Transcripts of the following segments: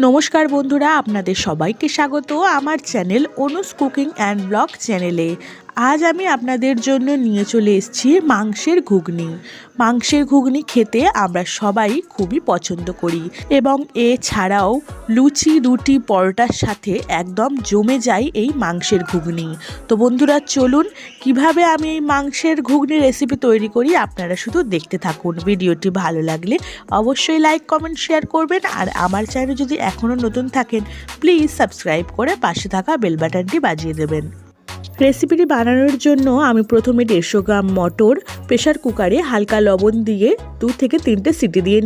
নমস্কার বন্ধুরা, আপনাদের সবাইকে স্বাগত আমার চ্যানেল অনুস কুকিং অ্যান্ড ব্লগ চ্যানেলে। আজ আমি আপনাদের জন্য নিয়ে চলে এসেছি মাংসের ঘুগনি। মাংসের ঘুগনি খেতে আমরা সবাই খুবই পছন্দ করি এবং এছাড়াও লুচি, রুটি, পরোটার সাথে একদম জমে যায় এই মাংসের ঘুগনি। তো বন্ধুরা চলুন কিভাবে আমি এই মাংসের ঘুগনি রেসিপি তৈরি করি আপনারা শুধু দেখতে থাকুন। ভিডিওটি ভালো লাগলে অবশ্যই লাইক, কমেন্ট, শেয়ার করবেন। আর আমার চ্যানেল যদি এখনও নতুন থাকেন প্লিজ সাবস্ক্রাইব করে পাশে থাকা বেল বাটনটি বাজিয়ে দেবেন। রেসিপিটি বানানোর জন্য আমি প্রথমে 150 গ্রাম মটর প্রেশার কুকারে হালকা লবণ দিয়ে 2 থেকে 3টে সিটি দিয়ে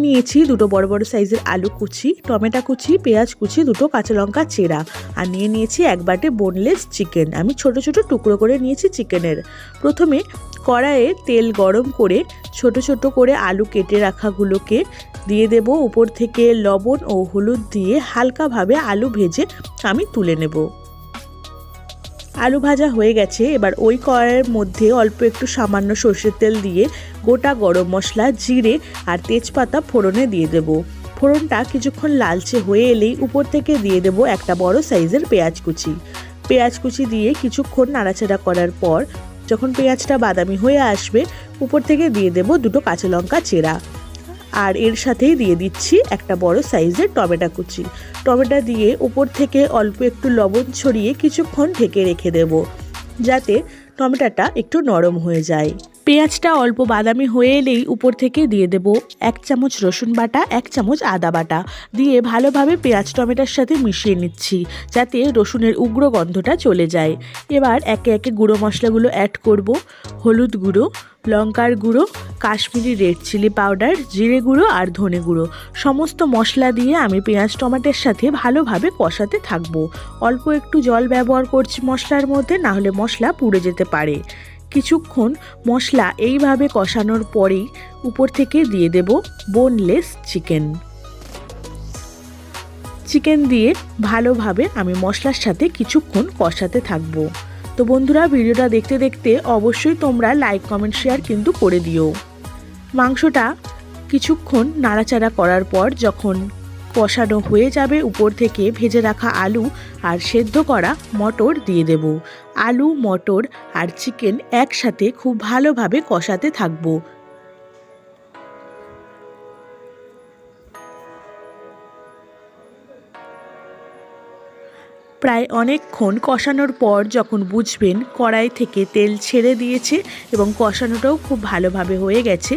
নিয়েছি দুটো বড় বড় সাইজের আলু কুচি, টমেটো কুচি, পেঁয়াজ কুচি, দুটো কাঁচা লঙ্কা চেরা, আর নিয়েছি এক বাটি বোনলেস চিকেন। আমি ছোট ছোট টুকরো করে নিয়েছি চিকেনের। প্রথমে কড়াইয়ে তেল গরম করে ছোট ছোট করে আলু কেটে রাখাগুলোকে দিয়ে দেব। উপর থেকে লবণ ও হলুদ দিয়ে হালকাভাবে আলু ভেজে আমি তুলে নেব। আলু ভাজা হয়ে গেছে। এবার ওই কড়াইয়ের মধ্যে অল্প একটু সামান্য সর্ষের তেল দিয়ে গোটা গরম মশলা, জিরে আর তেজপাতা ফোড়নে দিয়ে দেব। ফোড়নটা কিছুক্ষণ লালচে হয়ে এলেই উপর থেকে দিয়ে দেব একটা বড় সাইজের পেঁয়াজ কুচি দিয়ে কিছুক্ষণ নাড়াচাড়া করার পর যখন পেঁয়াজটা বাদামি হয়ে আসবে উপর থেকে দিয়ে দেব দুটো কাঁচা লঙ্কা চেরা, আর এর সাথেই দিয়ে দিচ্ছি একটা বড় সাইজের টমেটো দিয়ে উপর থেকে অল্প একটু লবণ ছড়িয়ে কিছুক্ষণ ঢেকে রেখে দেব যাতে টমেটোটা একটু নরম হয়ে যায়। পেঁয়াজটা অল্প বাদামি হয়ে এলেই উপর থেকে দিয়ে দেব 1 চামচ রসুন বাটা, 1 চামচ আদা বাটা দিয়ে ভালোভাবে পেঁয়াজ টমেটোর সাথে মিশিয়ে নিচ্ছি যাতে রসুনের উগ্র গন্ধটা চলে যায়। এবার একে একে গুঁড়ো মশলাগুলো অ্যাড করব। হলুদ গুঁড়ো, লঙ্কার গুঁড়ো, কাশ্মীরি রেড চিলি পাউডার, জিরে গুঁড়ো আর ধনে গুঁড়ো সমস্ত মশলা দিয়ে আমি পেঁয়াজ টমেটোর সাথে ভালোভাবে কষাতে থাকবো। অল্প একটু জল ব্যবহার করছি মশলার মধ্যে, না হলে মশলা পুড়ে যেতে পারে। কিছুক্ষণ মশলা এইভাবে কষানোর পরেই উপর থেকে দিয়ে দেব বোনলেস চিকেন দিয়ে ভালোভাবে আমি মশলার সাথে কিছুক্ষণ কষাতে থাকবো। তো বন্ধুরা ভিডিওটা দেখতে দেখতে অবশ্যই তোমরা লাইক, কমেন্ট, শেয়ার কিন্তু করে দিও। মাংসটা কিছুক্ষণ নাড়াচাড়া করার পর যখন কষানো হয়ে যাবে উপর থেকে ভেজে রাখা আলু আর সেদ্ধ করা মটর দিয়ে দেব। আলু, মটর আর চিকেন একসাথে খুব ভালোভাবে কষাতে থাকবো। প্রায় অনেকক্ষণ কষানোর পর যখন বুঝবেন কড়াই থেকে তেল ছেড়ে দিয়েছে এবং কষানোটাও খুব ভালোভাবে হয়ে গেছে,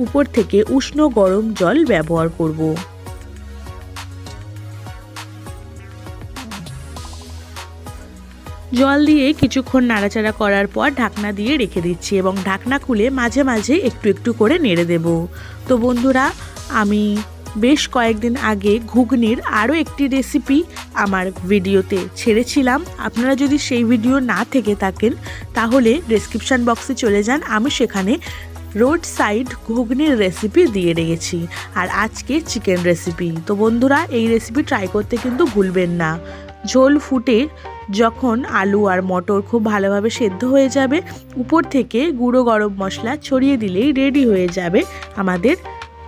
উপর থেকে উষ্ণ গরম জল ব্যবহার করব। জল দিয়ে কিছুক্ষণ নাড়াচাড়া করার পর ঢাকনা দিয়ে রেখে দিচ্ছি এবং ঢাকনা খুলে মাঝে মাঝে একটু একটু করে নেড়ে দেব। তো বন্ধুরা আমি বেশ কয়েকদিন আগে ঘুগনির আরও একটি রেসিপি আমার ভিডিওতে ছেড়েছিলাম। আপনারা যদি সেই ভিডিও না থেকে থাকেন তাহলে ডেসক্রিপশান বক্সে চলে যান, আমি সেখানে রোড সাইড ঘুগনির রেসিপি দিয়ে রেখেছি। আর আজকে চিকেন রেসিপি। তো বন্ধুরা এই রেসিপি ট্রাই করতে কিন্তু ভুলবেন না। ঝোল ফুটে যখন আলু আর মটর খুব ভালোভাবে সেদ্ধ হয়ে যাবে উপর থেকে গুঁড়ো গরম মশলা ছড়িয়ে দিলেই রেডি হয়ে যাবে আমাদের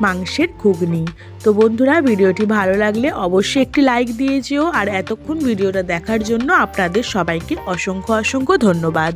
মাংসের ঘুগনি। তো বন্ধুরা ভিডিওটি ভালো লাগলে অবশ্যই একটি লাইক দিয়ে যেও। আর এতক্ষণ ভিডিওটা দেখার জন্য আপনাদের সবাইকে অসংখ্য ধন্যবাদ।